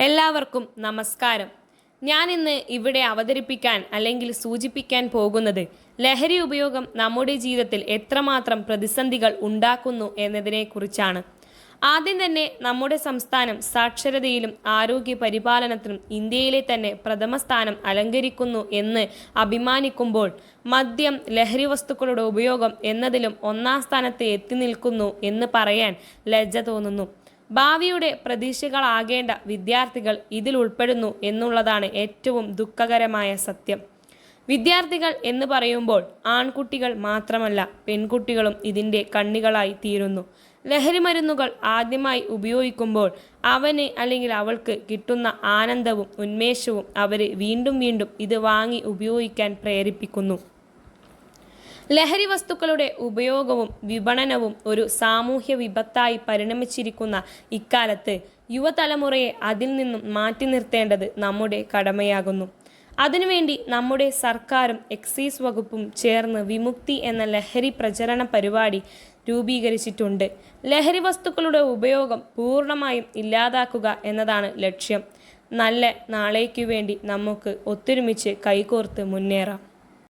എല്ലാവർക്കും നമസ്കാരം. ഞാൻ ഇന്ന് ഇവിടെ അവതരിപ്പിക്കാൻ അല്ലെങ്കിൽ സൂചിപ്പിക്കാൻ പോകുന്നത് ലഹരി ഉപയോഗം നമ്മുടെ ജീവിതത്തിൽ എത്രമാത്രം പ്രതിസന്ധികൾ ഉണ്ടാക്കുന്നു എന്നതിനെക്കുറിച്ചാണ്. ആദ്യം തന്നെ നമ്മുടെ സംസ്ഥാനം സാക്ഷരതയിലും ആരോഗ്യ പരിപാലനത്തിലും ഇന്ത്യയിലെ തന്നെ പ്രഥമ സ്ഥാനം അലങ്കരിക്കുന്നു എന്ന് അഭിമാനിക്കുമ്പോൾ മദ്യം, ലഹരി വസ്തുക്കളുടെ ഉപയോഗം എന്നതിലും ഒന്നാം സ്ഥാനത്ത് എത്തി നിൽക്കുന്നു എന്ന് പറയാൻ ലജ്ജ തോന്നുന്നു. ഭാവിയുടെ പ്രതീക്ഷകളാകേണ്ട വിദ്യാർത്ഥികൾ ഇതിൽ ഉൾപ്പെടുന്നു എന്നുള്ളതാണ് ഏറ്റവും ദുഃഖകരമായ സത്യം. വിദ്യാർത്ഥികൾ എന്ന് പറയുമ്പോൾ ആൺകുട്ടികൾ മാത്രമല്ല, പെൺകുട്ടികളും ഇതിൻ്റെ കണ്ണികളായി തീരുന്നു. ലഹരി മരുന്നുകൾ ആദ്യമായി ഉപയോഗിക്കുമ്പോൾ അവന് അല്ലെങ്കിൽ അവൾക്ക് കിട്ടുന്ന ആനന്ദവും ഉന്മേഷവും അവരെ വീണ്ടും വീണ്ടും ഇത് വാങ്ങി ഉപയോഗിക്കാൻ പ്രേരിപ്പിക്കുന്നു. ലഹരി വസ്തുക്കളുടെ ഉപയോഗവും വിപണനവും ഒരു സാമൂഹ്യ വിപത്തായി പരിണമിച്ചിരിക്കുന്ന ഇക്കാലത്ത് യുവതലമുറയെ അതിൽ നിന്നും മാറ്റി നിർത്തേണ്ടത് നമ്മുടെ കടമയാകുന്നു. അതിനുവേണ്ടി നമ്മുടെ സർക്കാരും എക്സൈസ് വകുപ്പും ചേർന്ന് വിമുക്തി എന്ന ലഹരി പ്രചരണ പരിപാടി രൂപീകരിച്ചിട്ടുണ്ട്. ലഹരി വസ്തുക്കളുടെ ഉപയോഗം പൂർണ്ണമായും ഇല്ലാതാക്കുക എന്നതാണ് ലക്ഷ്യം. നല്ല നാളേക്കു വേണ്ടി നമുക്ക് ഒത്തൊരുമിച്ച് കൈകോർത്ത് മുന്നേറാം.